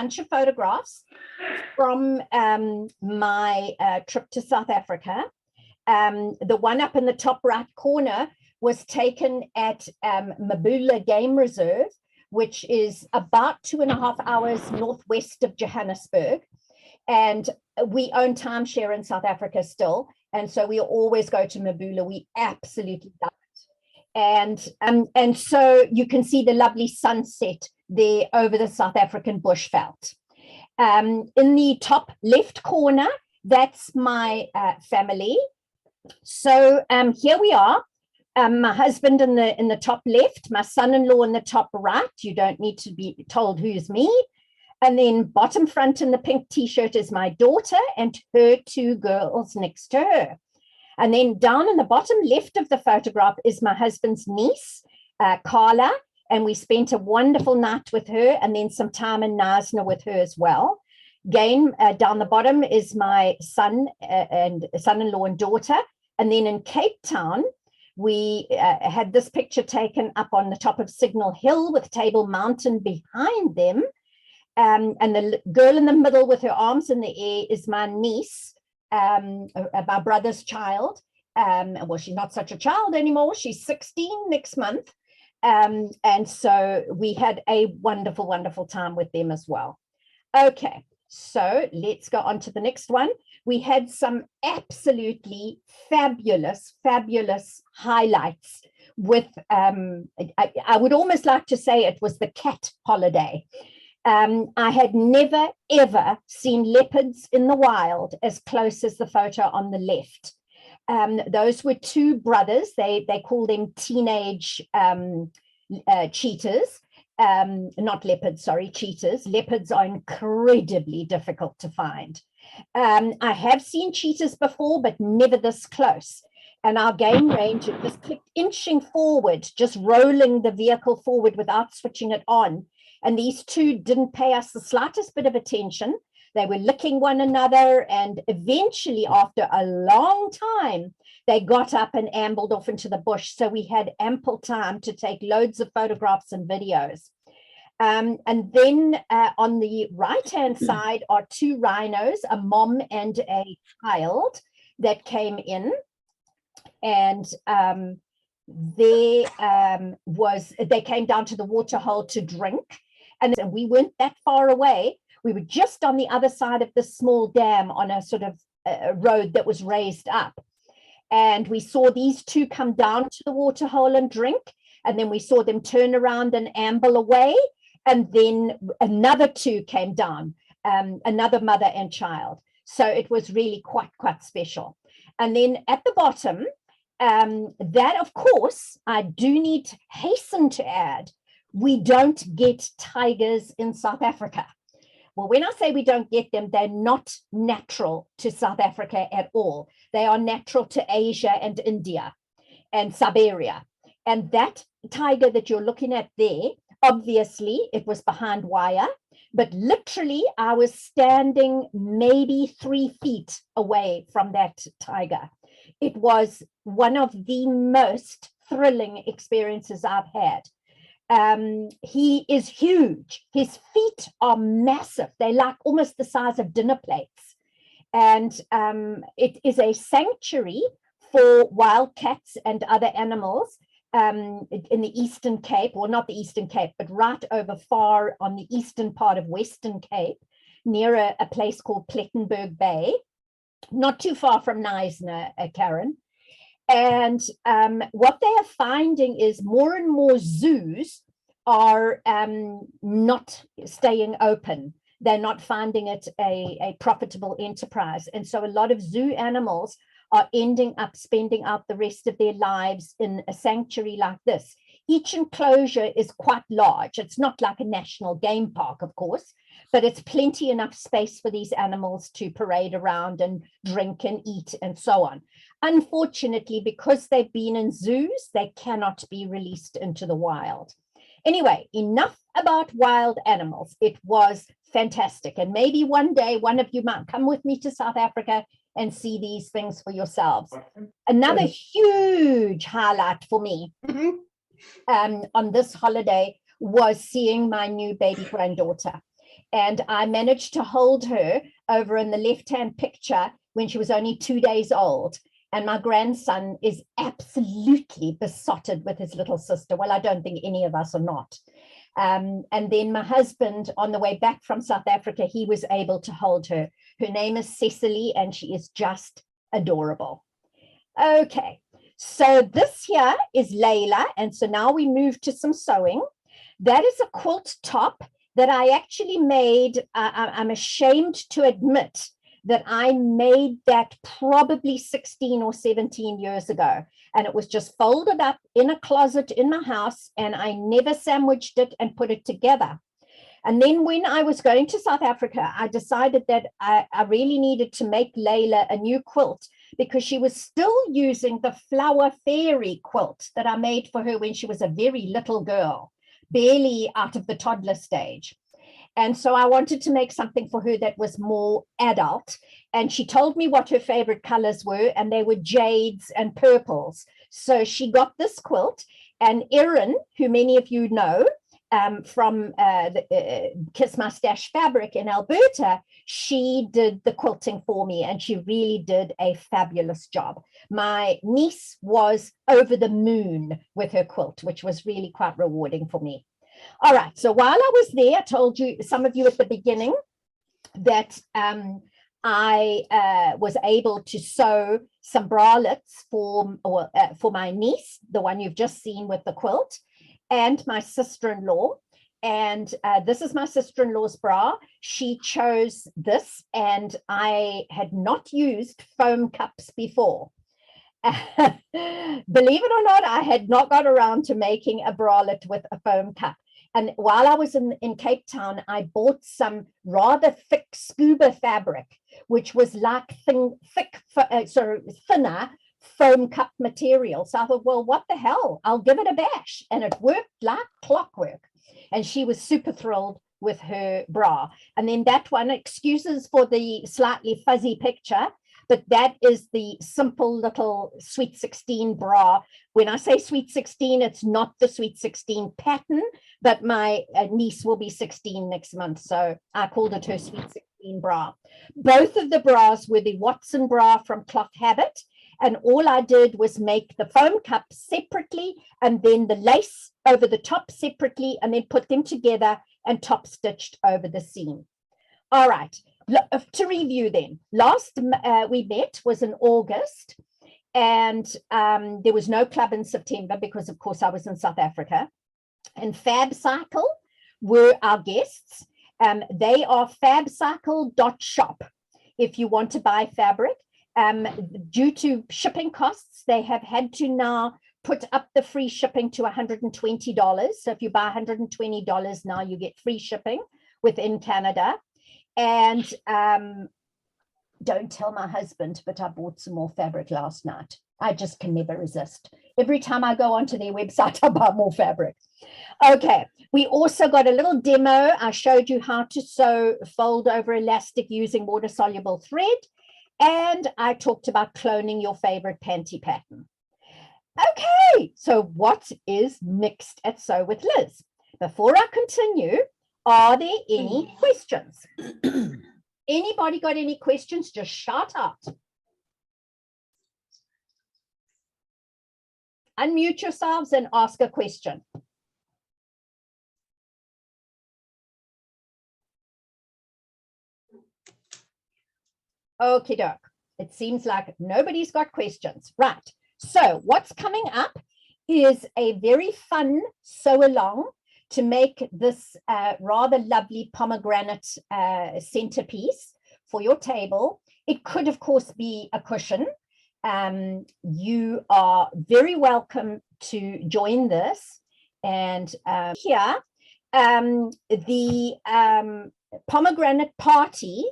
bunch of photographs from my trip to South Africa. The one up in the top right corner was taken at Mabula Game Reserve, which is about 2.5 hours northwest of Johannesburg. And we own timeshare in South Africa still. And so we always go to Mabula. We absolutely love it. And so you can see the lovely sunset there over the South African bushveld. In the top left corner, that's my family. So here we are. My husband in the top left, my son-in-law in the top right. You don't need to be told who's me. And then bottom front in the pink t-shirt is my daughter and her two girls next to her. And then down in the bottom left of the photograph is my husband's niece, Carla. And we spent a wonderful night with her and then some time in Knysna with her as well. Again, down the bottom is my son and son-in-law and daughter. And then in Cape Town, we had this picture taken up on the top of Signal Hill with Table Mountain behind them. And the girl in the middle with her arms in the air is my niece, my brother's child. Well, she's not such a child anymore. She's 16 next month. And so we had a wonderful, wonderful time with them as well. Okay, so let's go on to the next one. We had some absolutely fabulous, fabulous highlights with, I would almost like to say it was the cat holiday. I had never, ever seen leopards in the wild as close as the photo on the left. Those were two brothers. They call them teenage cheetahs, not leopards, sorry, cheetahs. Leopards are incredibly difficult to find. I have seen cheetahs before, but never this close. And our game ranger just kept inching forward, just rolling the vehicle forward without switching it on. And these two didn't pay us the slightest bit of attention. They were licking one another. And eventually, after a long time, they got up and ambled off into the bush. So we had ample time to take loads of photographs and videos. And then on the right-hand side are two rhinos, a mom and a child that came in. And they came down to the waterhole to drink. And we weren't that far away. We were just on the other side of the small dam on a sort of road that was raised up. And we saw these two come down to the waterhole and drink. And then we saw them turn around and amble away. And then another two came down, another mother and child. So it was really quite special. And then at the bottom, that, of course, I do need to hasten to add, we don't get tigers in South Africa. Well, when I say we don't get them, they're not natural to South Africa at all. They are natural to Asia and India and Siberia. And that tiger that you're looking at there, obviously, it was behind wire, but literally I was standing maybe 3 feet away from that tiger. It was one of the most thrilling experiences I've had. He is huge. His feet are massive. They're like almost the size of dinner plates. And it is a sanctuary for wildcats and other animals in the Eastern Cape, or not the Eastern Cape, but right over far on the eastern part of Western Cape, near a place called Plettenberg Bay, not too far from Knysna, Karen. And what they are finding is more and more zoos are not staying open. They're not finding it a profitable enterprise. And so a lot of zoo animals are ending up spending out the rest of their lives in a sanctuary like this. Each enclosure is quite large. It's not like a national game park, of course, but it's plenty enough space for these animals to parade around and drink and eat and so on. Unfortunately, because they've been in zoos, they cannot be released into the wild. Anyway, enough about wild animals. It was fantastic. And maybe one day, one of you might come with me to South Africa and see these things for yourselves. Another huge highlight for me on this holiday was seeing my new baby granddaughter. And I managed to hold her over in the left-hand picture when she was only 2 days old. And my grandson is absolutely besotted with his little sister. Well, I don't think any of us are not. And then my husband, on the way back from South Africa, he was able to hold her. Her name is Cecily, and she is just adorable. Okay, so this here is Layla. And so now we move to some sewing. That is a quilt top that I actually made. I'm ashamed to admit that I made that probably 16 or 17 years ago. And it was just folded up in a closet in my house, and I never sandwiched it and put it together. And then when I was going to South Africa, I decided that I really needed to make Layla a new quilt, because she was still using the Flower Fairy quilt that I made for her when she was a very little girl, barely out of the toddler stage. And so I wanted to make something for her that was more adult. And she told me what her favorite colors were, and they were jades and purples. So she got this quilt, and Erin, who many of you know from Kiss My Stash Fabric in Alberta, she did the quilting for me, and she really did a fabulous job. My niece was over the moon with her quilt, which was really quite rewarding for me. All right, so while I was there, I told you, some of you at the beginning, that I was able to sew some bralettes for my niece, the one you've just seen with the quilt, and my sister-in-law. And this is my sister-in-law's bra. She chose this, and I had not used foam cups before. Believe it or not, I had not got around to making a bralette with a foam cup. And while I was in Cape Town, I bought some rather thick scuba fabric, which was like thinner foam cup material. So I thought, well, what the hell? I'll give it a bash. And it worked like clockwork. And she was super thrilled with her bra. And then that one, excuses for the slightly fuzzy picture, but that is the simple little Sweet 16 bra. When I say Sweet 16, it's not the Sweet 16 pattern, but my niece will be 16 next month. So I called it her Sweet 16 bra. Both of the bras were the Watson bra from Cloth Habit. And all I did was make the foam cup separately, and then the lace over the top separately, and then put them together and top stitched over the seam. All right. To review then, last we met was in August, and there was no club in September because, of course, I was in South Africa. And Fab Cycle were our guests. They are fabcycle.shop if you want to buy fabric. Due to shipping costs, they have had to now put up the free shipping to $120. So if you buy $120 now, you get free shipping within Canada. And don't tell my husband, but I bought some more fabric last night. I just can never resist. Every time I go onto their website, I buy more fabric. Okay, we also got a little demo. I showed you how to sew fold over elastic using water-soluble thread. And I talked about cloning your favorite panty pattern. Okay, so what is next at Sew with Liz? Before I continue, are there any questions? Anybody got any questions? Just shout out. Unmute yourselves and ask a question. Okie doke. It seems like nobody's got questions. Right. So what's coming up is a very fun sew along to make this rather lovely pomegranate centerpiece for your table. It could, of course, be a cushion. You are very welcome to join this. And here, the pomegranate party,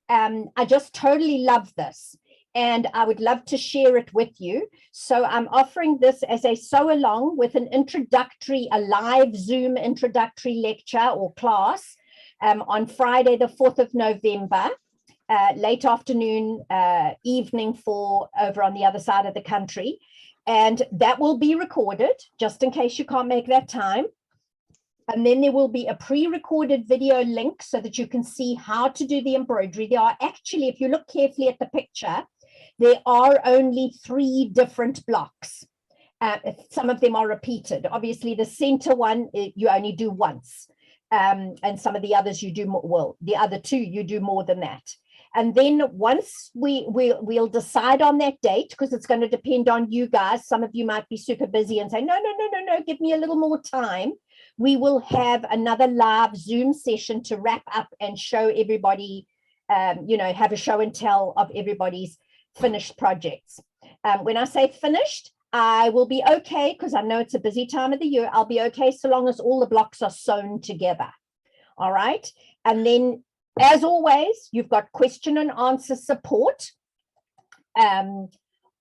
I just totally love this. And I would love to share it with you. So I'm offering this as a sew along with an introductory, a live Zoom introductory lecture or class on Friday, the 4th of November, late afternoon, evening for over on the other side of the country. And that will be recorded just in case you can't make that time. And then there will be a pre-recorded video link so that you can see how to do the embroidery. There are actually, if you look carefully at the picture, there are only 3 different blocks. Some of them are repeated. Obviously, the center one, you only do once. And some of the others you do more, well, the other 2, you do more than that. And then once we'll decide on that date, because it's going to depend on you guys. Some of you might be super busy and say, no, give me a little more time. We will have another live Zoom session to wrap up and show everybody, have a show and tell of everybody's finished projects. When I say finished, I will be okay, because I know it's a busy time of the year. I'll be okay so long as all the blocks are sewn together. All right. And then, as always, you've got question and answer support on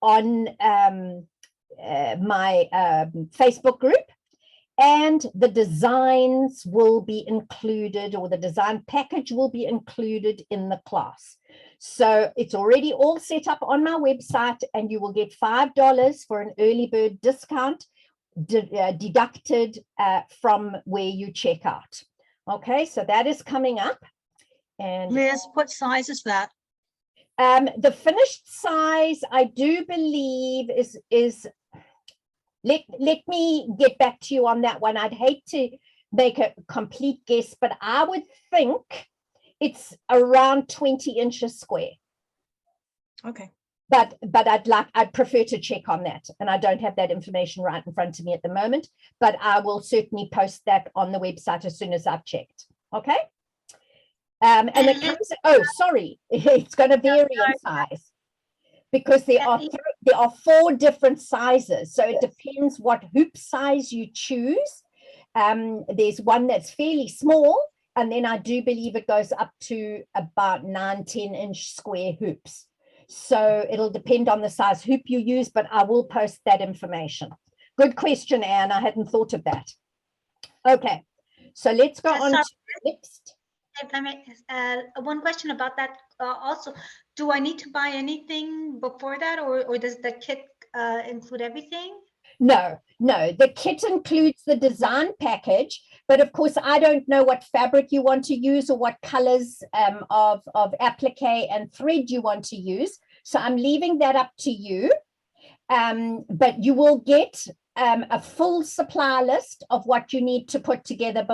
my Facebook group. And the designs will be included, or the design package will be included in the class. So it's already all set up on my website, and you will get $5 for an early bird discount deducted from where you check out. Okay, so that is coming up. And Liz, what size is that? The finished size, I do believe, is let me get back to you on that one. I'd hate to make a complete guess, but I would think it's around 20 inches square. Okay. But I'd prefer to check on that, and I don't have that information right in front of me at the moment, but I will certainly post that on the website as soon as I've checked. Okay. And it comes, oh, sorry, it's going to vary in size, because there are 4 different sizes. So it depends what hoop size you choose. There's one that's fairly small, and then I do believe it goes up to about 9-10 inch square hoops. So it'll depend on the size hoop you use, but I will post that information. Good question, Anne. I hadn't thought of that. Okay, so let's go on to next. If I may, one question about that also. Do I need to buy anything before that, or does the kit include everything? No, the kit includes the design package, but of course I don't know what fabric you want to use or what colors of applique and thread you want to use. So I'm leaving that up to you. But you will get a full supply list of what you need to put together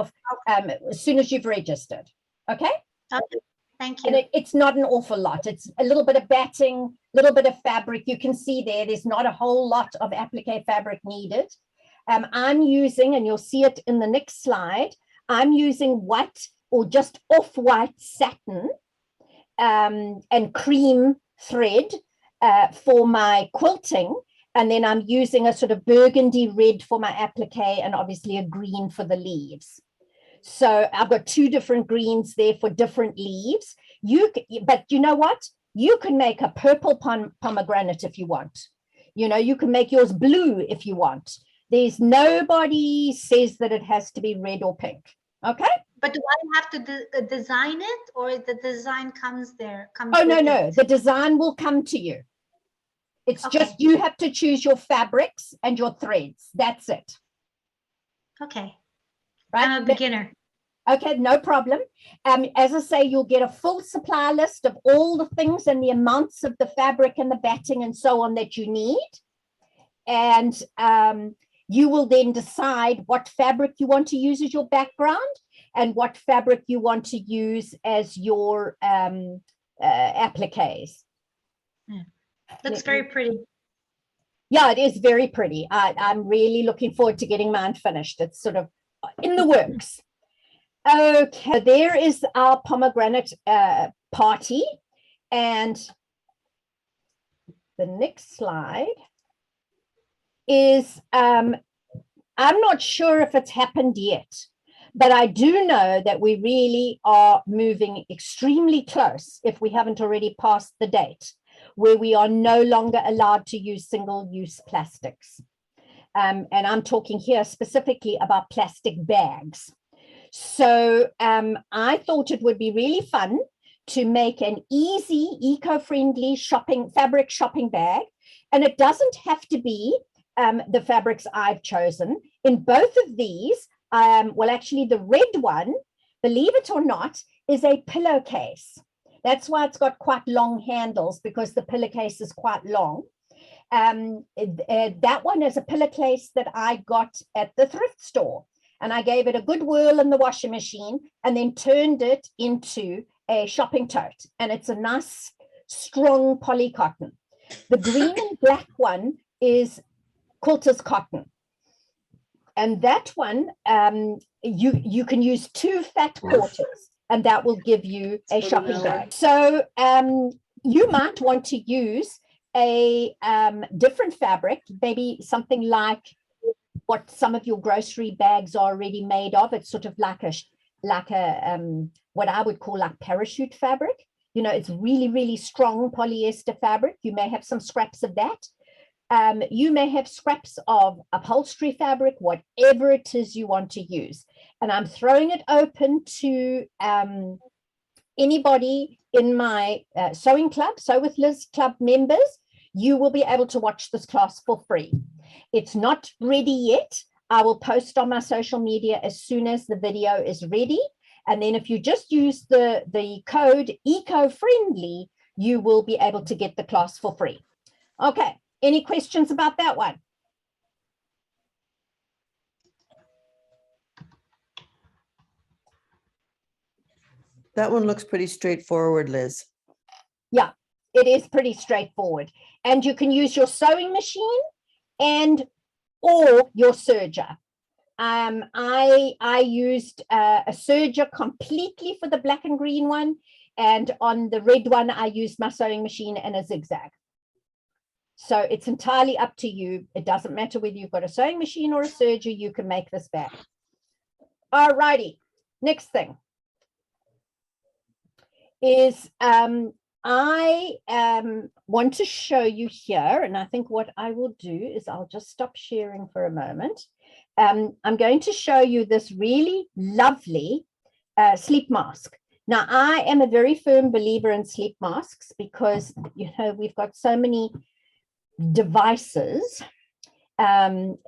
as soon as you've registered. Okay? Okay. Thank you. And it's not an awful lot. It's a little bit of batting, a little bit of fabric. You can see there's not a whole lot of applique fabric needed. I'm using, and you'll see it in the next slide, I'm using white or just off-white satin and cream thread for my quilting. And then I'm using a sort of burgundy red for my applique, and obviously a green for the leaves. So I've got 2 different greens there for different leaves. But you know what? You can make a purple pomegranate if you want. You can make yours blue if you want. There's nobody says that it has to be red or pink. Okay? But do I have to design it, or the design comes there? Oh, no. The design will come to you. It's just you have to choose your fabrics and your threads. That's it. Okay. Right? I'm a beginner. Okay, no problem. As I say, you'll get a full supply list of all the things and the amounts of the fabric and the batting and so on that you need. And you will then decide what fabric you want to use as your background and what fabric you want to use as your appliques. Yeah. Looks very pretty. Yeah, it is very pretty. I'm really looking forward to getting mine finished. It's sort of in the works. Okay, there is our pomegranate party. And the next slide is, I'm not sure if it's happened yet, but I do know that we really are moving extremely close, if we haven't already passed the date, where we are no longer allowed to use single-use plastics. And I'm talking here specifically about plastic bags. So I thought it would be really fun to make an easy, eco-friendly fabric shopping bag. And it doesn't have to be the fabrics I've chosen. In both of these, well, actually the red one, believe it or not, is a pillowcase. That's why it's got quite long handles, because the pillowcase is quite long. That one is a pillowcase that I got at the thrift store, and I gave it a good whirl in the washing machine and then turned it into a shopping tote. And it's a nice, strong poly cotton. The green and black one is quilter's cotton. And that one, you can use 2 fat quarters, and that will give you a shopping bag. So you might want to use a different fabric, maybe something like what some of your grocery bags are already made of. It's sort of like a what I would call like parachute fabric. You know, it's really, really strong polyester fabric. You may have some scraps of that. You may have scraps of upholstery fabric, whatever it is you want to use. And I'm throwing it open to anybody in my sewing club, Sew with Liz Club members. You will be able to watch this class for free. It's not ready yet. I will post on my social media as soon as the video is ready. And then if you just use the code eco-friendly, you will be able to get the class for free. Okay, any questions about that one? That one looks pretty straightforward, Liz. Yeah, it is pretty straightforward. And you can use your sewing machine or your serger. I used a serger completely for the black and green one, and on the red one I used my sewing machine and a zigzag. So it's entirely up to you. It doesn't matter whether you've got a sewing machine or a serger, you can make this bag. All righty, next thing is I want to show you here, and I think what I will do is I'll just stop sharing for a moment. I'm going to show you this really lovely sleep mask. Now, I am a very firm believer in sleep masks because, you know, we've got so many devices, and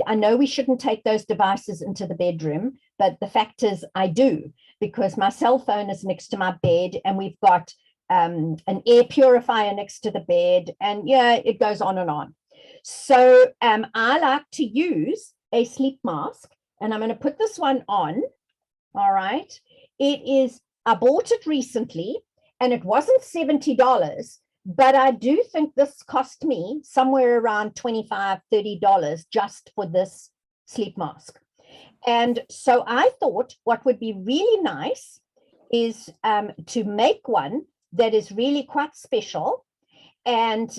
I know we shouldn't take those devices into the bedroom, but the fact is I do, because my cell phone is next to my bed, and we've got an air purifier next to the bed, and yeah, it goes on and on. So I like to use a sleep mask, and I'm going to put this one on. All right, I bought it recently, and it wasn't $70, but I do think this cost me somewhere around $25, $30 just for this sleep mask. And so I thought what would be really nice is to make one that is really quite special. And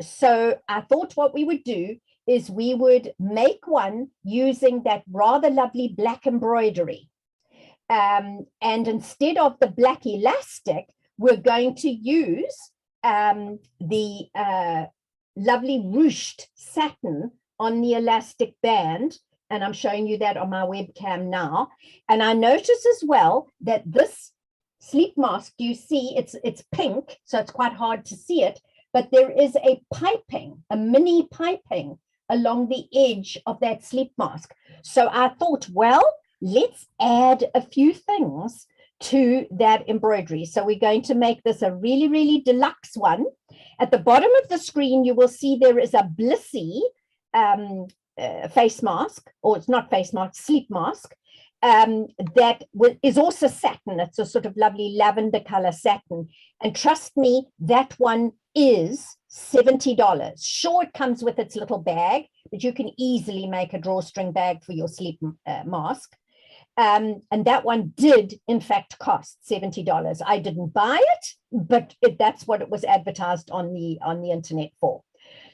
so I thought what we would do is we would make one using that rather lovely black embroidery. And instead of the black elastic, we're going to use the lovely ruched satin on the elastic band. And I'm showing you that on my webcam now. And I notice as well that this sleep mask, you see, it's pink, so it's quite hard to see it, but there is a piping, a mini piping along the edge of that sleep mask. So I thought, well, let's add a few things to that embroidery. So we're going to make this a really, really deluxe one. At the bottom of the screen, you will see there is a Blissy face mask, or it's not face mask, sleep mask, that is also satin. It's a sort of lovely lavender color satin. And trust me, that one is $70. Sure, it comes with its little bag, but you can easily make a drawstring bag for your sleep mask. And that one did, in fact, cost $70. I didn't buy it, but that's what it was advertised on the internet for.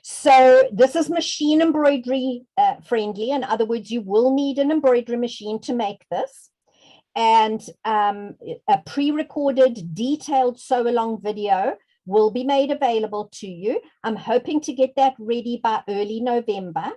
So this is machine embroidery friendly. In other words, you will need an embroidery machine to make this. And a pre-recorded detailed sew along video will be made available to you. I'm hoping to get that ready by early November.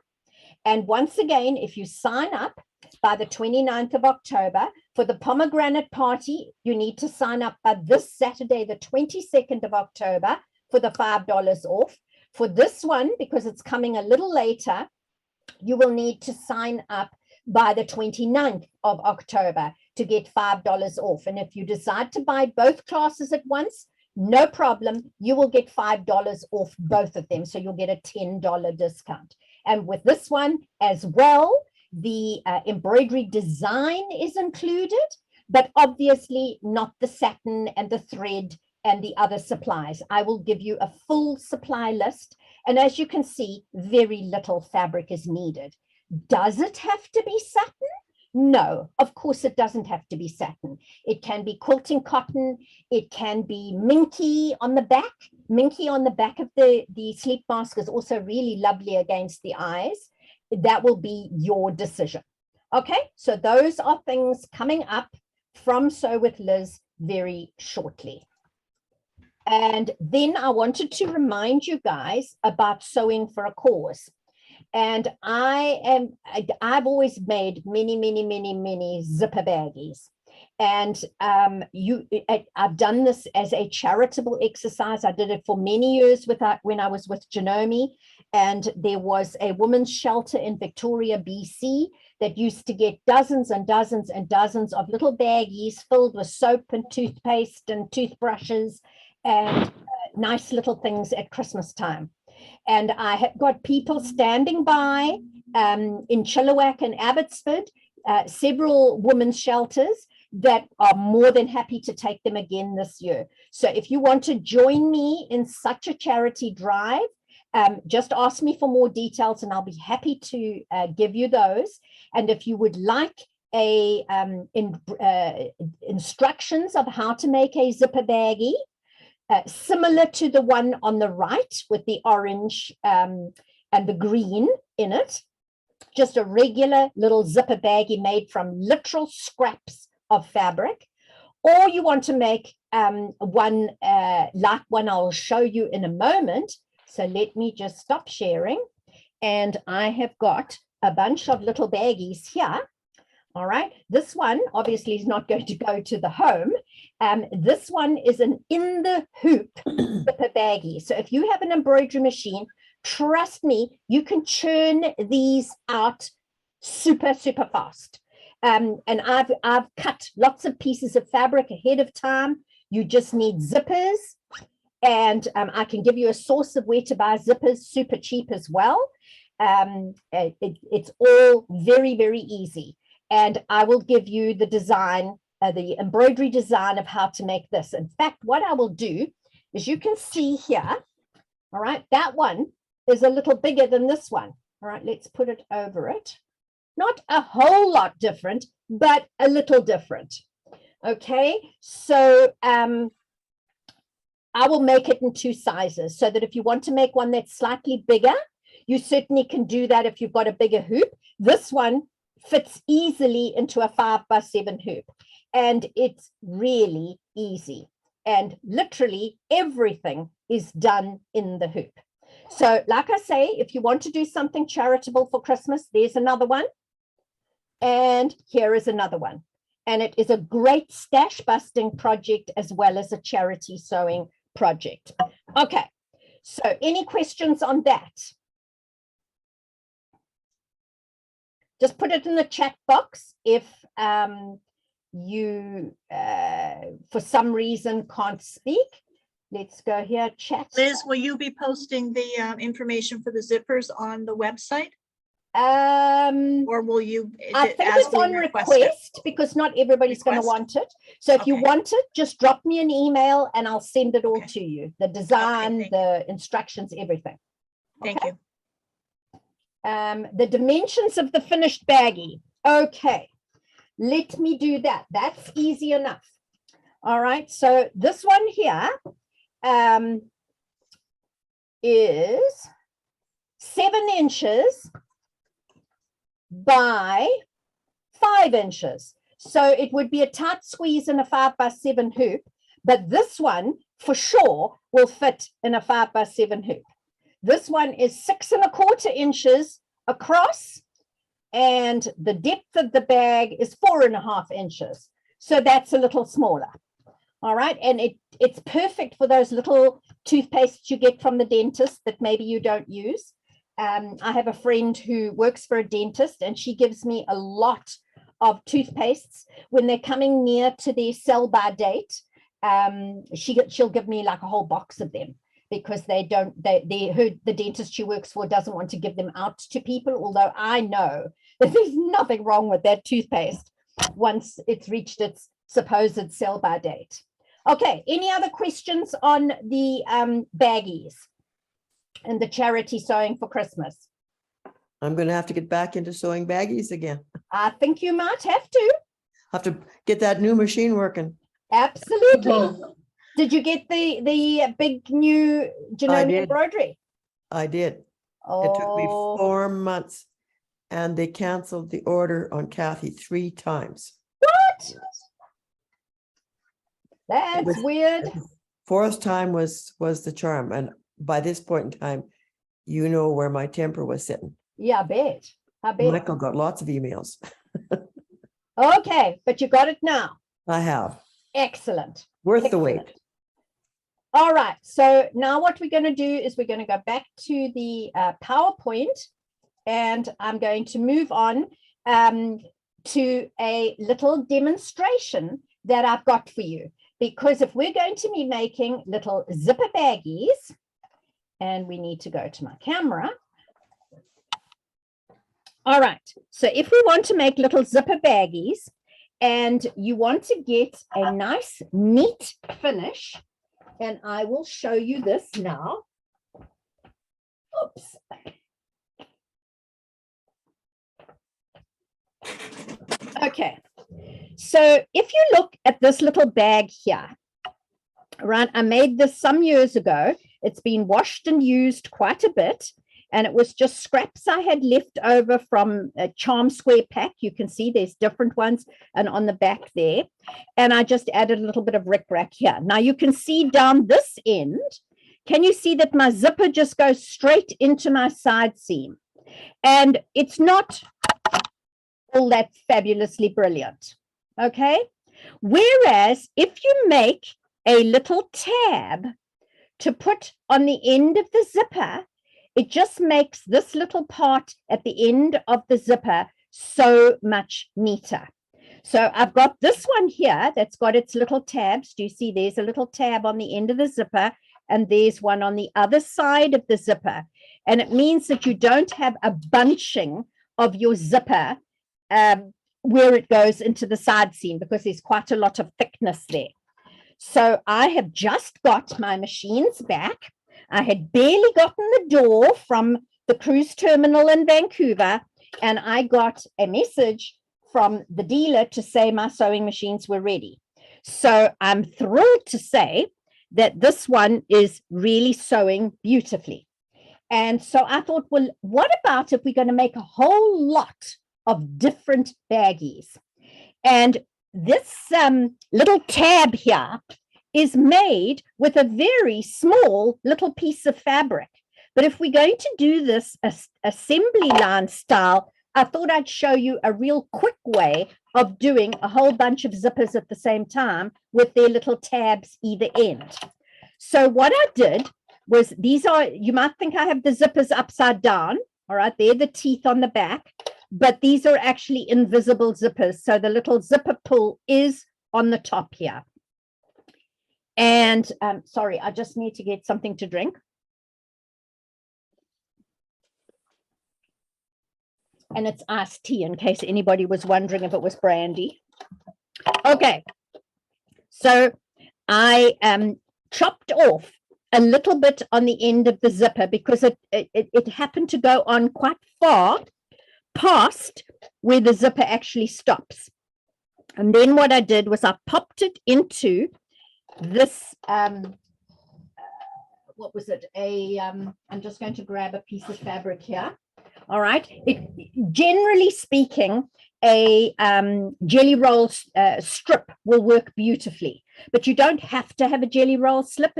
And once again, if you sign up by the 29th of October for the pomegranate party, you need to sign up by this Saturday, the 22nd of October, for the $5 off. For this one, because it's coming a little later, you will need to sign up by the 29th of October to get $5 off. And if you decide to buy both classes at once, no problem, you will get $5 off both of them. So you'll get a $10 discount. And with this one as well, the embroidery design is included, but obviously not the satin and the thread and the other supplies. I will give you a full supply list. And as you can see, very little fabric is needed. Does it have to be satin? No, of course it doesn't have to be satin. It can be quilting cotton. It can be minky on the back. Minky on the back of the sleep mask is also really lovely against the eyes. That will be your decision. Okay, so those are things coming up from Sew with Liz very shortly. And then I wanted to remind you guys about Sewing for a Cause. And I've always made many zipper baggies. And I've done this as a charitable exercise. I did it for many years when I was with Janome. And there was a women's shelter in Victoria, BC, that used to get dozens and dozens and dozens of little baggies filled with soap and toothpaste and toothbrushes and nice little things at Christmas time. And I have got people standing by in Chilliwack and Abbotsford, several women's shelters that are more than happy to take them again this year. So if you want to join me in such a charity drive, just ask me for more details and I'll be happy to give you those. And if you would like instructions of how to make a zipper baggie, similar to the one on the right with the orange and the green in it, just a regular little zipper baggie made from literal scraps of fabric, or you want to make one like one I'll show you in a moment. So let me just stop sharing. And I have got a bunch of little baggies here. All right, this one obviously is not going to go to the home. This one is an in the hoop zipper baggie. So if you have an embroidery machine, trust me, you can churn these out super fast. And I've cut lots of pieces of fabric ahead of time. You just need zippers. And I can give you a source of where to buy zippers super cheap as well. It's all very easy. And I will give you the design, the embroidery design of how to make this. In fact, what I will do is you can see here, all right, that one is a little bigger than this one. All right, let's put it over it. Not a whole lot different, but a little different. Okay, so I will make it in 2 sizes so that if you want to make one that's slightly bigger, you certainly can do that if you've got a bigger hoop. This one fits easily into a 5x7 hoop, and it's really easy. And literally everything is done in the hoop. So like I say, if you want to do something charitable for Christmas, there's another one. And here is another one. And it is a great stash busting project as well as a charity sewing project. Okay, so any questions on that? Just put it in the chat box if you, for some reason, can't speak. Let's go here, chat. Liz, will you be posting the information for the zippers on the website? Or will you? I think it's on request because not everybody's going to want it. So if you want it, just drop me an email and I'll send it all to you. The design, the instructions, everything. Thank you. The dimensions of the finished baggie. Okay, let me do that. That's easy enough. All right, so this one here is 7 inches by 5 inches. So it would be a tight squeeze in a 5x7 hoop, but this one for sure will fit in a 5x7 hoop. This one is 6 1/4 inches across, and the depth of the bag is 4 1/2 inches. So that's a little smaller. All right, and it's perfect for those little toothpastes you get from the dentist that maybe you don't use. I have a friend who works for a dentist, and she gives me a lot of toothpastes when they're coming near to their sell-by date. She'll give me like a whole box of them, because the dentist she works for doesn't want to give them out to people, although I know that there's nothing wrong with that toothpaste once it's reached its supposed sell-by date. Okay, any other questions on the baggies and the charity sewing for Christmas? I'm going to have to get back into sewing baggies again. I think you might have to. Have to get that new machine working. Absolutely. Did you get the big new Janome did. embroidery? I did. Oh, It took me 4 months, and they canceled the order on Kathy 3 times. what? It That's was- weird. 4th time was the charm, and by this point in time, you know where my temper was sitting. Yeah, I bet. I bet. Michael got lots of emails. Okay, but you got it now. I have. Excellent. Worth the wait. Excellent. All right, so now what we're going to do is we're going to go back to the PowerPoint, and I'm going to move on to a little demonstration that I've got for you. Because if we're going to be making little zipper baggies, and we need to go to my camera. All right, so if we want to make little zipper baggies, and you want to get a nice, neat finish, and I will show you this now. Oops. Okay, so if you look at this little bag here, right, I made this some years ago. It's been washed and used quite a bit, and it was just scraps I had left over from a Charm Square pack. You can see there's different ones, and on the back there, and I just added a little bit of rickrack here. Now you can see down this end, can you see that my zipper just goes straight into my side seam? And it's not all that fabulously brilliant, okay? Whereas if you make a little tab to put on the end of the zipper, it just makes this little part at the end of the zipper so much neater. So I've got this one here that's got its little tabs. Do you see there's a little tab on the end of the zipper, and there's one on the other side of the zipper. And it means that you don't have a bunching of your zipper where it goes into the side seam, because there's quite a lot of thickness there. So I have just got my machines back. I had barely gotten the door from the cruise terminal in Vancouver, and I got a message from the dealer to say my sewing machines were ready. So I'm thrilled to say that this one is really sewing beautifully. And so I thought, well, what about if we're going to make a whole lot of different baggies? And this little tab here is made with a very small little piece of fabric. But if we're going to do this assembly line style, I thought I'd show you a real quick way of doing a whole bunch of zippers at the same time with their little tabs either end. So what I did was, these are, you might think I have the zippers upside down. All right, they're the teeth on the back, but these are actually invisible zippers. So the little zipper pull is on the top here. And sorry, I just need to get something to drink. And it's iced tea, in case anybody was wondering if it was brandy. Okay, so I chopped off a little bit on the end of the zipper, because it happened to go on quite far past where the zipper actually stops. And then what I did was I popped it into this, what was it? I'm just going to grab a piece of fabric here. All right. Generally speaking, a jelly roll strip will work beautifully, but you don't have to have a jelly roll strip.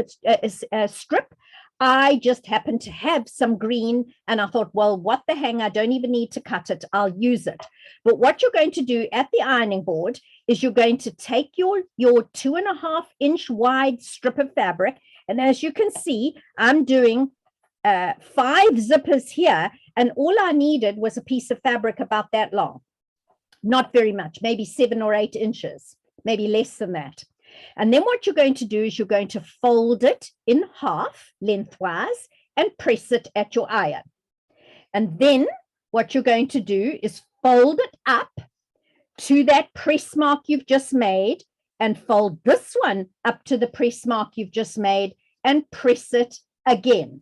I just happen to have some green, and I thought, well, what the hang? I don't even need to cut it. I'll use it. But what you're going to do at the ironing board is you're going to take your 2.5 inch wide strip of fabric, and as you can see, I'm doing 5 zippers here, and all I needed was a piece of fabric about that long. Not very much, maybe 7 or 8 inches, maybe less than that. And then what you're going to do is you're going to fold it in half lengthwise and press it at your iron. And then what you're going to do is fold it up to that press mark you've just made, and fold this one up to the press mark you've just made and press it again.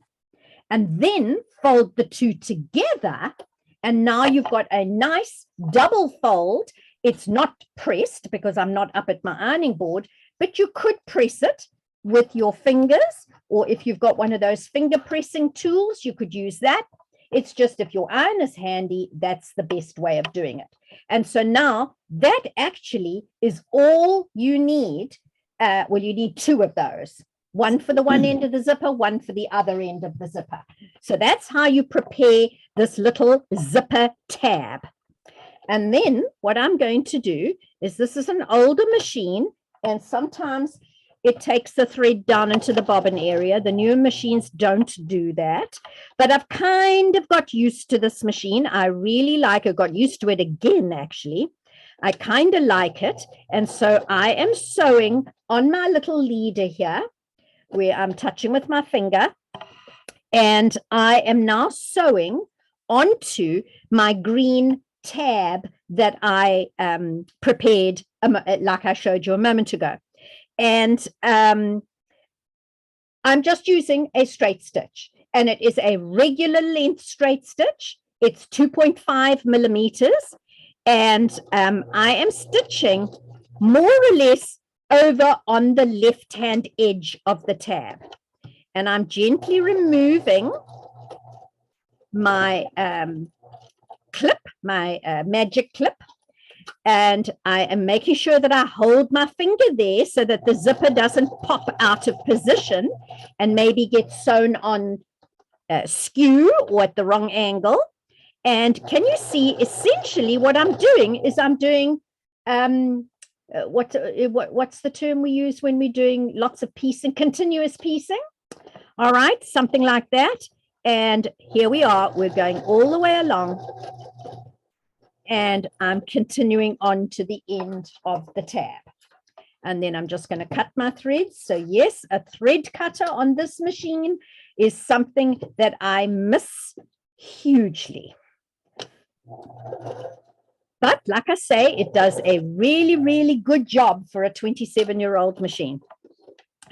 And then fold the two together, and now you've got a nice double fold. It's not pressed because I'm not up at my ironing board, but you could press it with your fingers, or if you've got one of those finger pressing tools, you could use that. It's just if your iron is handy, that's the best way of doing it. And so now that actually is all you need. Well, you need 2 of those. One for the one end of the zipper, one for the other end of the zipper. So that's how you prepare this little zipper tab. And then what I'm going to do is, this is an older machine, and sometimes it takes the thread down into the bobbin area. The newer machines don't do that, but I've kind of got used to this machine. I really like it, got used to it again, actually. I kind of like it. And so I am sewing on my little leader here, where I'm touching with my finger, and I am now sewing onto my green tab that I prepared, like I showed you a moment ago. And I'm just using a straight stitch, and it is a regular length straight stitch. It's 2.5 millimeters, and I am stitching more or less over on the left hand edge of the tab, and I'm gently removing my clip, my magic clip, and I am making sure that I hold my finger there so that the zipper doesn't pop out of position and maybe get sewn on skew or at the wrong angle. And can you see, essentially what I'm doing is I'm doing what's the term we use when we're doing lots of piecing? Continuous piecing. All right, something like that. And here we are, we're going all the way along, and I'm continuing on to the end of the tab. And then I'm just going to cut my threads. So yes, a thread cutter on this machine is something that I miss hugely. But like I say, it does a really, really good job for a 27-year-old machine.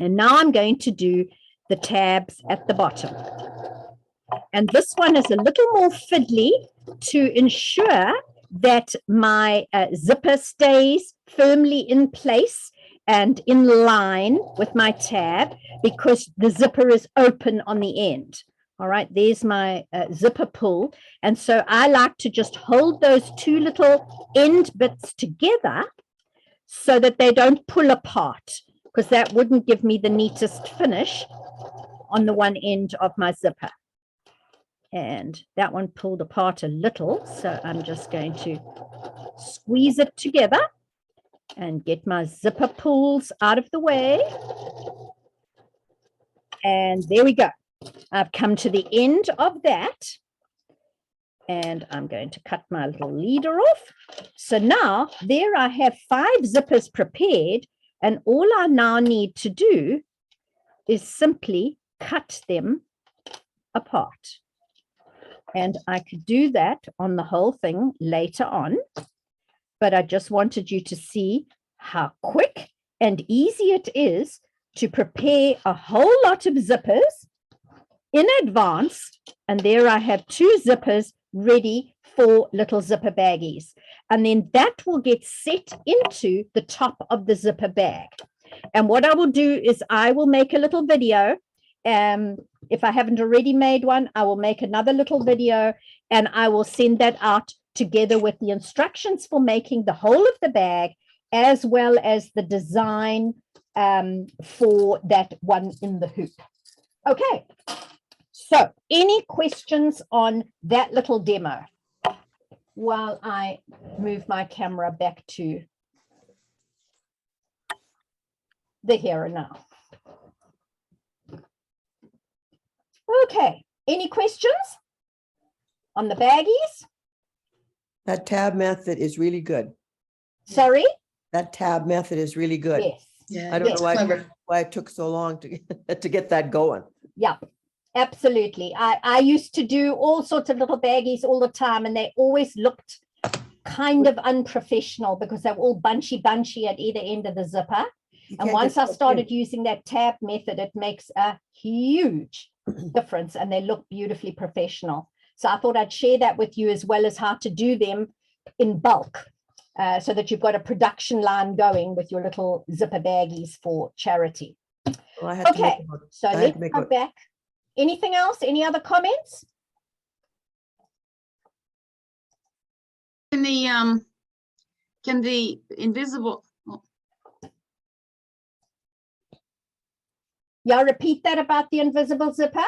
And now I'm going to do the tabs at the bottom. And this one is a little more fiddly to ensure that my zipper stays firmly in place and in line with my tab, because the zipper is open on the end. All right, there's my zipper pull. And so I like to just hold those 2 little end bits together so that they don't pull apart, because that wouldn't give me the neatest finish on the one end of my zipper. And that one pulled apart a little, so I'm just going to squeeze it together and get my zipper pulls out of the way. And there we go. I've come to the end of that, and I'm going to cut my little leader off. So now there I have 5 zippers prepared, and all I now need to do is simply cut them apart. And I could do that on the whole thing later on, but I just wanted you to see how quick and easy it is to prepare a whole lot of zippers in advance. And there I have 2 zippers ready for little zipper baggies. And then that will get set into the top of the zipper bag. And what I will do is I will make a little video. If I haven't already made one, I will make another little video, and I will send that out together with the instructions for making the whole of the bag, as well as the design for that one in the hoop. Okay, so any questions on that little demo while I move my camera back to the here and now? Okay, Any questions on the baggies? That tab method is really good. Sorry? That tab method is really good. Yes. Yeah, I don't Yes. know clever. why it took so long to get that going. Yeah, absolutely. I used to do all sorts of little baggies all the time, and they always looked kind of unprofessional because they were all bunchy at either end of the zipper. You And can't once get I stuck started in. using that tab method, it makes a huge difference, and they look beautifully professional. So I thought I'd share that with you, as well as how to do them in bulk, so that you've got a production line going with your little zipper baggies for charity. Well, I had to make Okay, about- so I had let's to make go about- back. Anything else? Any other comments? Can the invisible, Yeah, repeat that about the invisible zipper.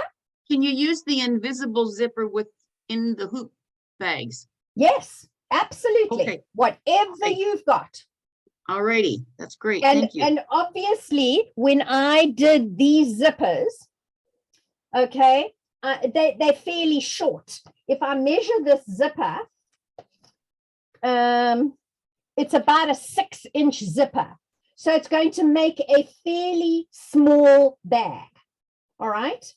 can you use the invisible zipper within the hoop bags? Yes, absolutely. Okay. Whatever Okay. you've got. Alrighty, that's great, And, thank you. and obviously, when I did these zippers, okay, they're fairly short. If I measure this zipper, it's about a 6-inch zipper. So it's going to make a fairly small bag. All right.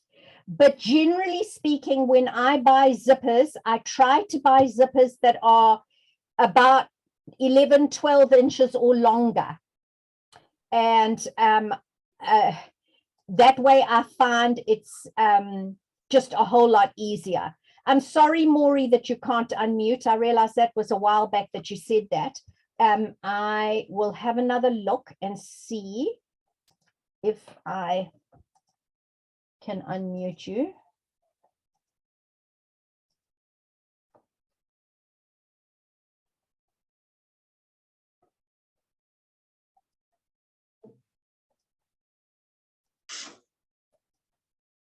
But generally speaking, when I buy zippers, I try to buy zippers that are about 11, 12 inches or longer. And that way I find it's just a whole lot easier. I'm sorry, Maury, that you can't unmute. I realized that was a while back that you said that. I will have another look and see if I can unmute you.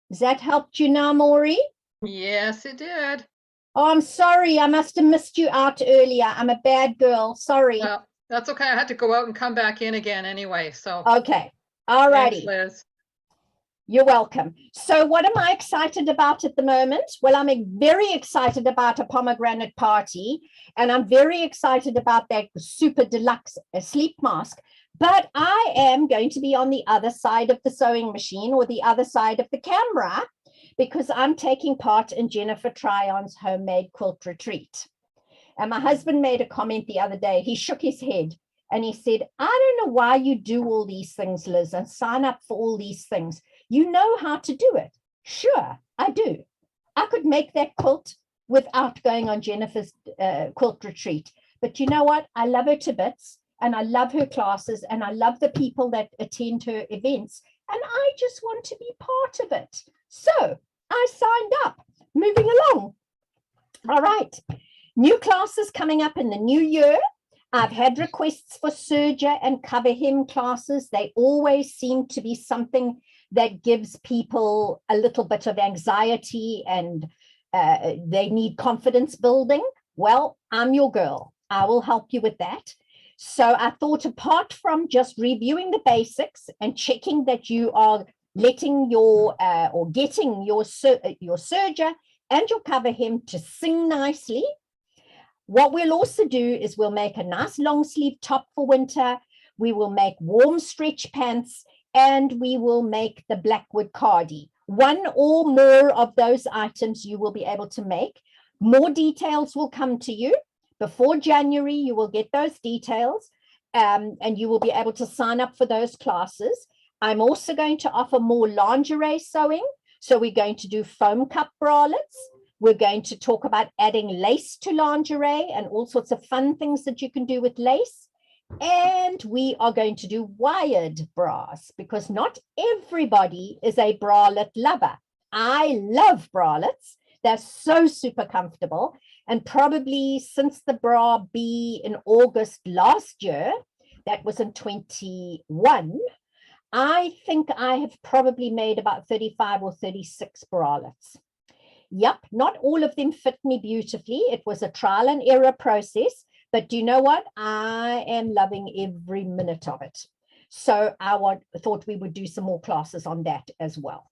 Has that helped you now, Maury? Yes, it did. Oh, I'm sorry. I must have missed you out earlier. I'm a bad girl. Sorry. Well, that's okay. I had to go out and come back in again anyway, so. Okay. All Thanks, righty. Liz. You're welcome. So what am I excited about at the moment? Well, I'm very excited about a pomegranate party, and I'm very excited about that super deluxe sleep mask. But I am going to be on the other side of the sewing machine, or the other side of the camera, because I'm taking part in Jennifer Tryon's homemade quilt retreat. And my husband made a comment the other day. He shook his head and he said, I don't know why you do all these things, Liz, and sign up for all these things. You know how to do it. Sure, I do. I could make that quilt without going on Jennifer's quilt retreat. But you know what? I love her to bits, and I love her classes, and I love the people that attend her events. And I just want to be part of it. So I signed up. Moving along. All right. New classes coming up in the new year. I've had requests for serger and cover hem classes. They always seem to be something that gives people a little bit of anxiety, and they need confidence building. Well, I'm your girl. I will help you with that. So I thought, apart from just reviewing the basics and checking that you are letting your or getting your serger and your cover hem to sing nicely, what we'll also do is we'll make a nice long sleeve top for winter. We will make warm stretch pants, and we will make the Blackwood cardie. One or more of those items you will be able to make. More details will come to you. Before January, you will get those details, and you will be able to sign up for those classes. I'm also going to offer more lingerie sewing. So we're going to do foam cup bralettes. We're going to talk about adding lace to lingerie and all sorts of fun things that you can do with lace. And we are going to do wired bras, because not everybody is a bralette lover. I love bralettes. They're so super comfortable. And probably since the bra bee in August last year, that was in 21, I think I have probably made about 35 or 36 bralettes. Yep, not all of them fit me beautifully. It was a trial and error process, but do you know what? I am loving every minute of it. So I thought we would do some more classes on that as well.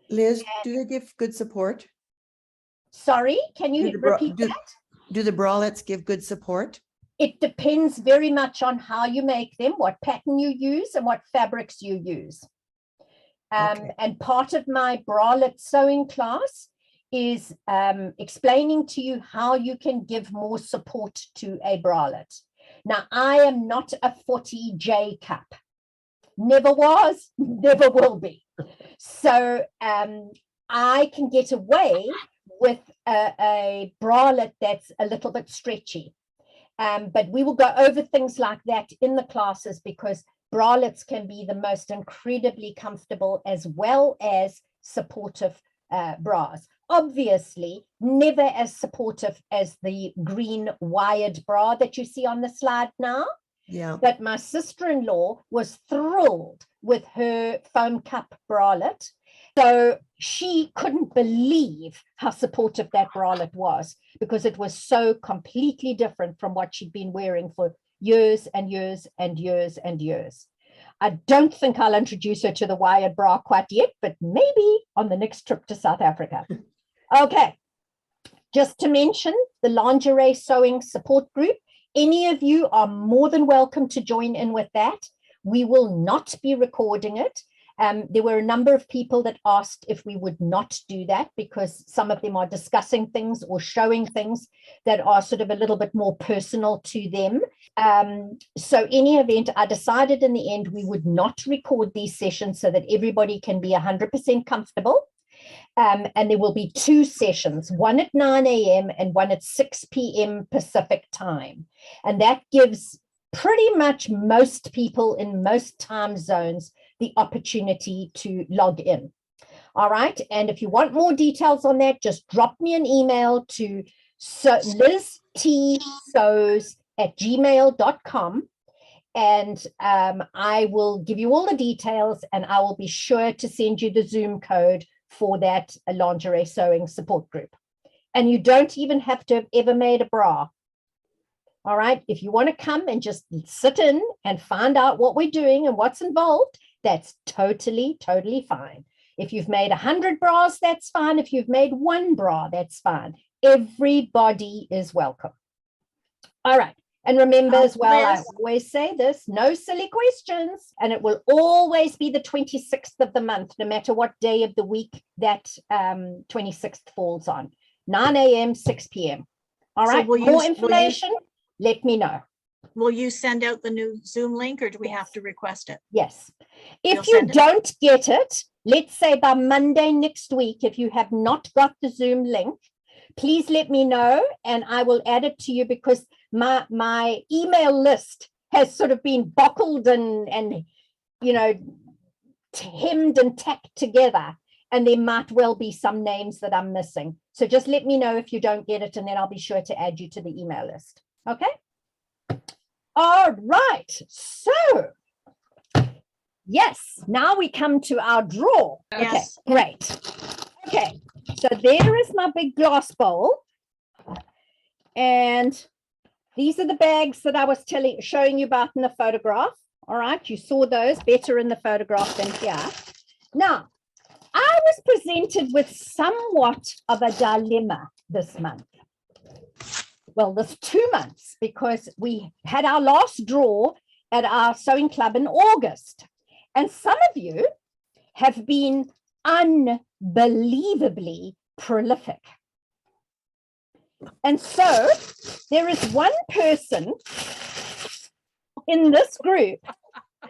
Liz, do they give good support? Sorry, can Do you the bra- repeat do- that? Do the bralettes give good support? It depends very much on how you make them, what pattern you use, and what fabrics you use. Okay. And part of my bralette sewing class is explaining to you how you can give more support to a bralette. Now, I am not a 40J cup. Never was, never will be. So I can get away with a bralette that's a little bit stretchy. But we will go over things like that in the classes, because bralettes can be the most incredibly comfortable as well as supportive bras. Obviously, never as supportive as the green wired bra that you see on the slide now. Yeah. But my sister-in-law was thrilled with her foam cup bralette. So she couldn't believe how supportive that bralette was, because it was so completely different from what she'd been wearing for years and years and years and years. I don't think I'll introduce her to the wired bra quite yet, but maybe on the next trip to South Africa. Okay, just to mention the lingerie sewing support group. Any of you are more than welcome to join in with that. We will not be recording it. There were a number of people that asked if we would not do that, because some of them are discussing things or showing things that are sort of a little bit more personal to them. So any event, I decided in the end we would not record these sessions so that everybody can be 100% comfortable. And there will be 2 sessions, one at 9 a.m. and one at 6 p.m. Pacific time. And that gives pretty much most people in most time zones the opportunity to log in. All right. And if you want more details on that, just drop me an email to liztsews@gmail.com. And I will give you all the details, and I will be sure to send you the Zoom code for that lingerie sewing support group. And you don't even have to have ever made a bra. All right. If you want to come and just sit in and find out what we're doing and what's involved, that's totally, totally fine. If you've made 100 bras, that's fine. If you've made 1 bra, that's fine. Everybody is welcome. All right. And remember as well, I always say this, no silly questions. And it will always be the 26th of the month, no matter what day of the week that 26th falls on. 9 a.m., 6 p.m. All right. More information, let me know. Will you send out the new Zoom link, or do we have to request it? Yes. If You'll you don't get it, let's say by Monday next week, if you have not got the Zoom link, please let me know and I will add it to you, because my email list has sort of been buckled and you know, hemmed and tacked together, and there might well be some names that I'm missing. So just let me know if you don't get it, and then I'll be sure to add you to the email list. Okay. All right. So yes, now we come to our draw. Yes. Okay, great. Okay, so there is my big glass bowl. And these are the bags that I was showing you about in the photograph. All right, you saw those better in the photograph than here. Now, I was presented with somewhat of a dilemma this month. Well, this 2 months, because we had our last draw at our sewing club in August. And some of you have been unbelievably prolific. And so there is one person in this group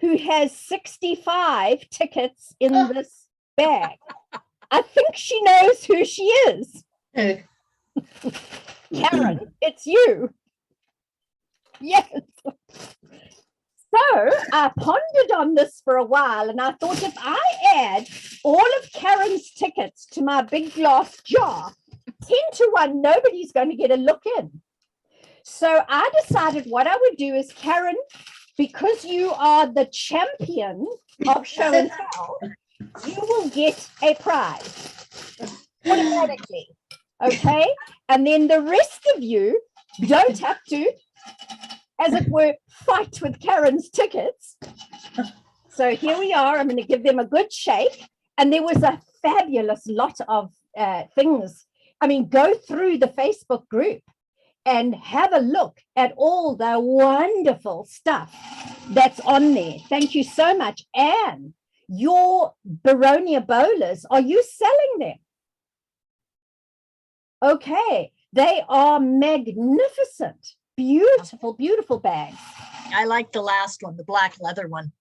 who has 65 tickets in this bag. I think she knows who she is. Karen, it's you. Yes. So I pondered on this for a while, and I thought, if I add all of Karen's tickets to my big glass jar, 10 to 1, nobody's going to get a look in. So I decided what I would do is, Karen, because you are the champion of show and tell, you will get a prize automatically. Okay, and then the rest of you don't have to, as it were, fight with Karen's tickets. So here we are. I'm going to give them a good shake. And there was a fabulous lot of things I mean, go through the Facebook group and have a look at all the wonderful stuff that's on there. Thank you so much. Anne, your Baronia bowlers, are you selling them? Okay, they are magnificent, beautiful, beautiful bags. I like the last one, the black leather one.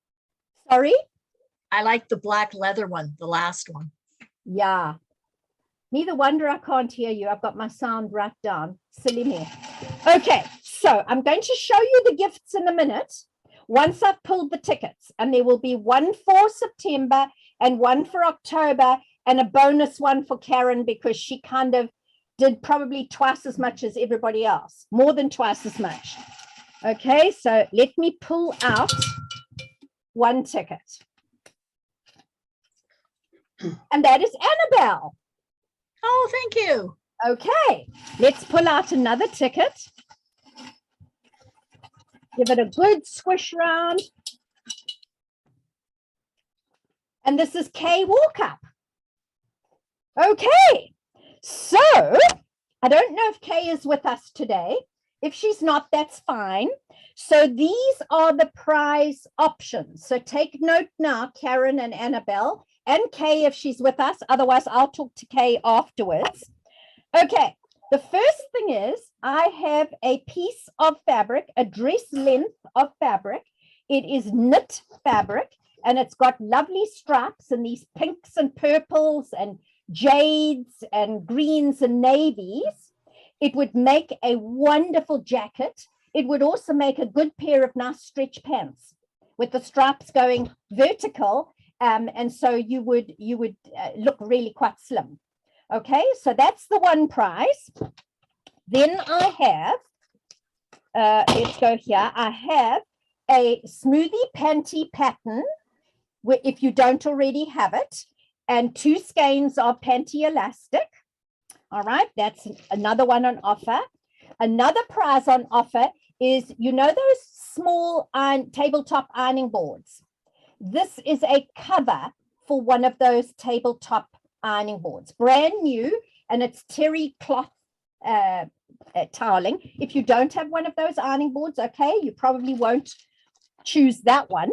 Sorry? I like the black leather one, the last one. Yeah. Neither wonder I can't hear you. I've got my sound right down. Silly me. Okay, so I'm going to show you the gifts in a minute once I've pulled the tickets, and there will be one for September and one for October and a bonus one for Karen because she kind of did probably twice as much as everybody else, more than twice as much. Okay, so let me pull out one ticket. And that is Annabelle. Oh, thank you. Okay, let's pull out another ticket. Give it a good squish round. And this is Kay Walkup. Okay, so I don't know if Kay is with us today. If she's not, that's fine. So these are the prize options. So take note now, Karen and Annabelle, and Kay if she's with us. Otherwise, I'll talk to Kay afterwards. Okay, the first thing is I have a piece of fabric, a dress length of fabric. It is knit fabric, and it's got lovely stripes and these pinks and purples and jades and greens and navies. It would make a wonderful jacket. It would also make a good pair of nice stretch pants with the stripes going vertical. And so you would look really quite slim. Okay, so that's the one prize. Then I have, let's go here. I have a smoothie panty pattern, where if you don't already have it, and 2 skeins of panty elastic. All right, that's another one on offer. Another prize on offer is, you know, those small tabletop ironing boards. This is a cover for one of those tabletop ironing boards, brand new, and it's terry cloth toweling. If you don't have one of those ironing boards, okay, you probably won't choose that one.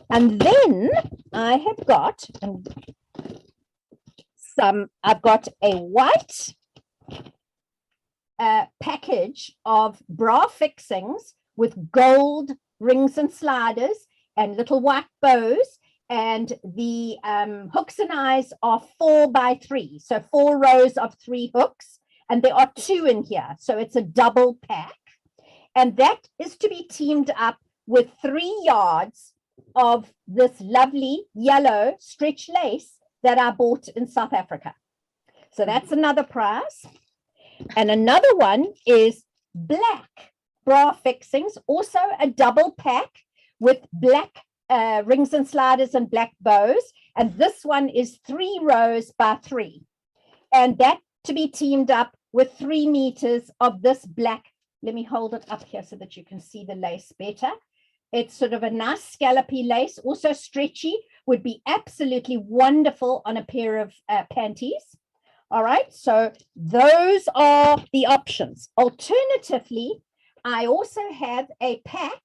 And then I have got I've got a white package of bra fixings with gold rings and sliders and little white bows, and the hooks and eyes are 4 by 3, so 4 rows of 3 hooks, and there are 2 in here, so it's a double pack, and that is to be teamed up with 3 yards of this lovely yellow stretch lace that I bought in South Africa. So that's another prize. And another one is black bra fixings, also a double pack with black rings and sliders and black bows. And this one is 3 rows by 3. And that to be teamed up with 3 meters of this black. Let me hold it up here so that you can see the lace better. It's sort of a nice scallopy lace, also stretchy, would be absolutely wonderful on a pair of panties. All right, so those are the options. Alternatively, I also have a pack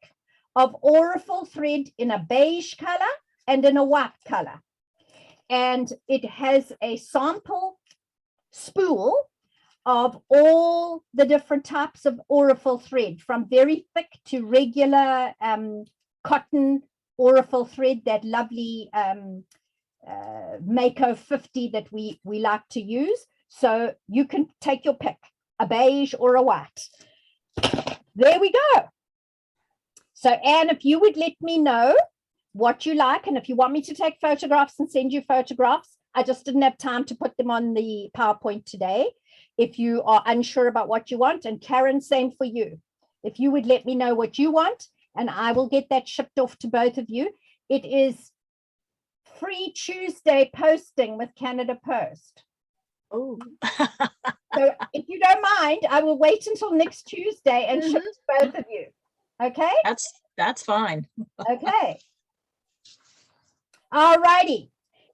of Aurifil thread in a beige color and in a white color. And it has a sample spool of all the different types of Aurifil thread, from very thick to regular cotton Aurifil thread, that lovely Mako 50 that we like to use. So you can take your pick, a beige or a white. There we go. So Anne, if you would let me know what you like, and if you want me to take photographs and send you photographs, I just didn't have time to put them on the PowerPoint today. If you are unsure about what you want, and Karen, same for you. If you would let me know what you want, and I will get that shipped off to both of you. It is free Tuesday posting with Canada Post. Oh. So if you don't mind, I will wait until next Tuesday and ship to both of you. Okay? That's fine. Okay. All righty.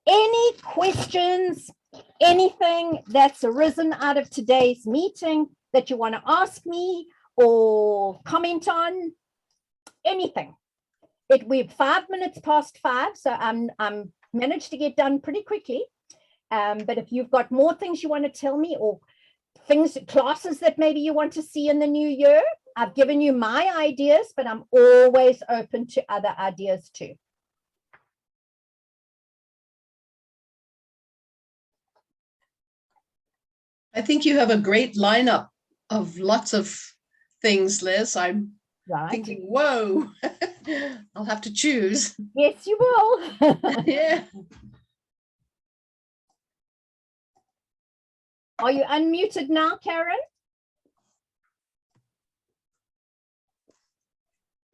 Any questions anything that's arisen out of today's meeting that you want to ask me or comment on, anything. We're 5 minutes past 5, so I'm managed to get done pretty quickly. But if you've got more things you want to tell me, or classes that maybe you want to see in the new year, I've given you my ideas, but I'm always open to other ideas too. I think you have a great lineup of lots of things, Liz. I'm Right. thinking, whoa, I'll have to choose. Yes, you will. Yeah. Are you unmuted now, Karen?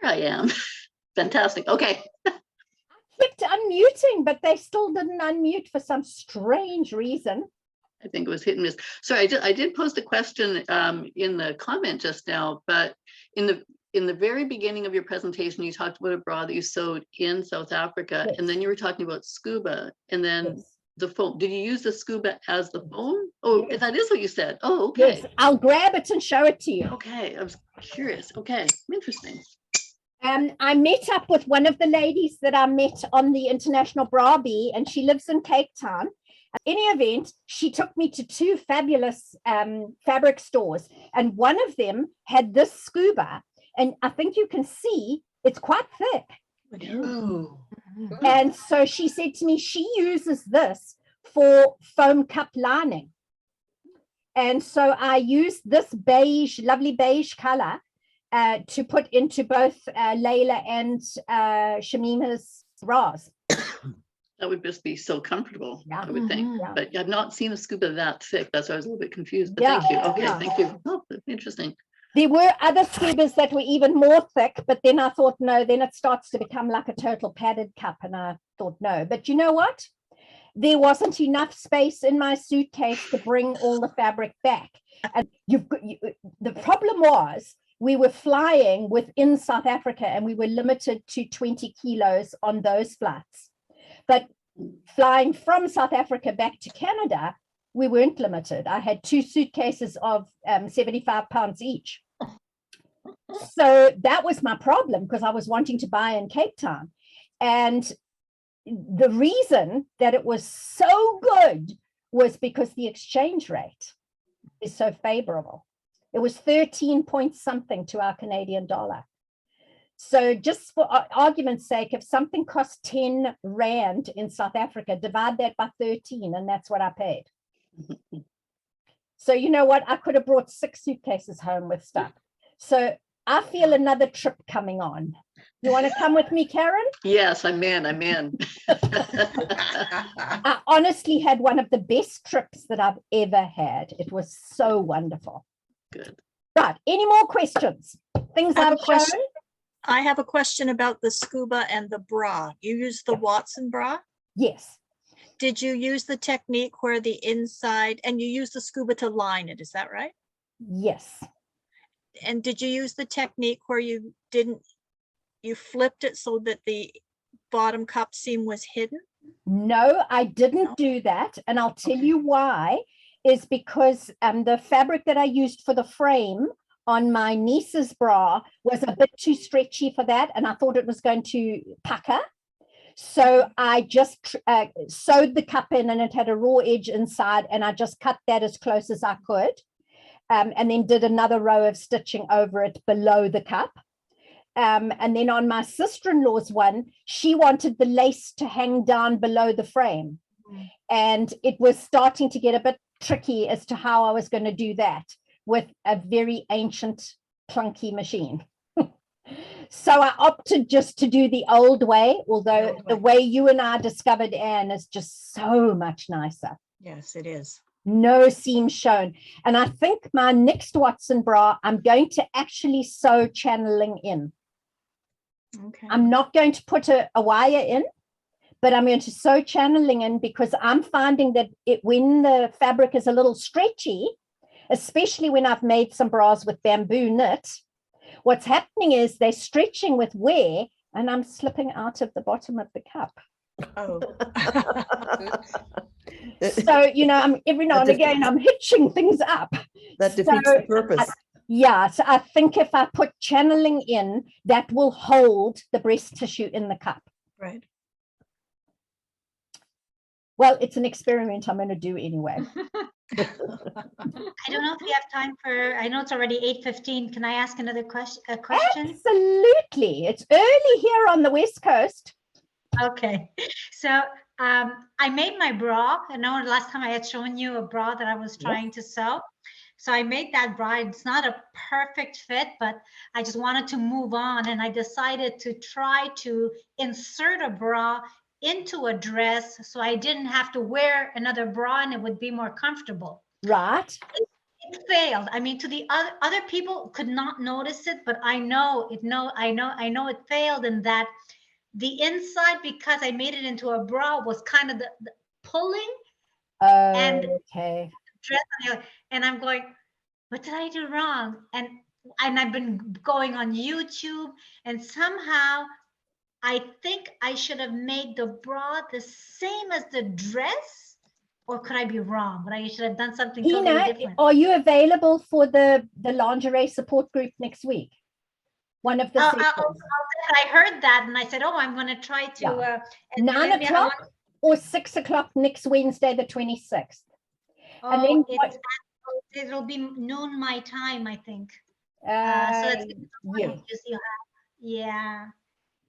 Here I am. Fantastic. Okay. Kept unmuting, but they still didn't unmute for some strange reason. I think it was hit and miss. Sorry, I did post a question in the comment just now, but in the very beginning of your presentation, you talked about a bra that you sewed in South Africa, Yes. and then you were talking about scuba, and then Yes. the foam. Did you use the scuba as the foam? Oh, Yes. that is what you said. Oh, okay. Yes, I'll grab it and show it to you. Okay, I was curious. Okay, interesting. I met up with one of the ladies that I met on the International Bra Bee, and she lives in Cape Town. In any event, she took me to 2 fabulous fabric stores, and one of them had this scuba, and I think you can see it's quite thick. Oh, And so she said to me, she uses this for foam cup lining. And so I used this beige, lovely beige color to put into both Layla and Shamima's bras. That would just be so comfortable, Yeah. I would think. Yeah. But I've not seen a scuba that thick. That's why I was a little bit confused. But Yeah, thank you. Okay, yeah. thank you. Oh, that's interesting. There were other scubas that were even more thick, but then I thought, no, then it starts to become like a total padded cup. And I thought, no. But you know what? There wasn't enough space in my suitcase to bring all the fabric back. And the problem was we were flying within South Africa, and we were limited to 20 kilos on those flights. But flying from South Africa back to Canada, we weren't limited. I had 2 suitcases of 75 pounds each. So that was my problem, because I was wanting to buy in Cape Town. And the reason that it was so good was because the exchange rate is so favorable. It was 13 point something to our Canadian dollar. So just for argument's sake, if something costs 10 Rand in South Africa, divide that by 13, and that's what I paid. So you know what? I could have brought 6 suitcases home with stuff. So I feel another trip coming on. You want to come with me, Karen? Yes, I'm in. I'm in. I honestly had one of the best trips that I've ever had. It was so wonderful. Good. Right. Any more questions? Things I have a I've shown? question. I have a question about the scuba and the bra. You use the Watson bra? Yes. Did you use the technique where the inside, and you use the scuba to line it, is that right? Yes. And did you use the technique where you flipped it so that the bottom cup seam was hidden? No, I didn't No? do that. And I'll tell Okay. you why, is because the fabric that I used for the frame on my niece's bra was a bit too stretchy for that. And I thought it was going to pucker. So I just sewed the cup in, and it had a raw edge inside, and I just cut that as close as I could. And then did another row of stitching over it below the cup. And then on my sister-in-law's one, she wanted the lace to hang down below the frame. And it was starting to get a bit tricky as to how I was going to do that with a very ancient, clunky machine. So I opted just to do the old way, although the way you and I discovered, Anne, is just so much nicer. Yes, it is. No seam shown. And I think my next Watson bra, I'm going to actually sew channeling in. Okay. I'm not going to put a wire in, but I'm going to sew channeling in, because I'm finding that when the fabric is a little stretchy, especially when I've made some bras with bamboo knit, what's happening is they're stretching with wear, and I'm slipping out of the bottom of the cup. Oh. So, you know, I'm every now and That again, I'm hitching things up. That defeats the So, purpose. Yeah, so I think if I put channeling in, that will hold the breast tissue in the cup. Right. Well, it's an experiment I'm going to do anyway. I don't know if we have time for, I know it's already 8:15. Can I ask another question? Absolutely. It's early here on the West Coast. Okay, so I made my bra. I know last time I had shown you a bra that I was trying to sew. So I made that bra. It's not a perfect fit, but I just wanted to move on. And I decided to try to insert a bra into a dress so I didn't have to wear another bra and it would be more comfortable. Right. It failed. I mean, to the other people could not notice it, but I know it failed in that the inside, because I made it into a bra, was kind of the pulling and Okay. dress on the other. And I'm going, what did I do wrong? And I've been going on YouTube, and somehow I think I should have made the bra the same as the dress, or could I be wrong? But I should have done something totally Ina, different. are you available for the lingerie support group next week? One of the sessions. I heard that, and I said, "Oh, I'm going to try to." Yeah. and 9 maybe I o'clock or 6 o'clock next Wednesday, the 26th. And then it'll be noon my time, I think. So that's yeah. yeah.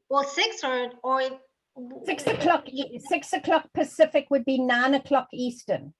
Well, 6 or 6 o'clock, 6 o'clock Pacific would be 9 o'clock Eastern.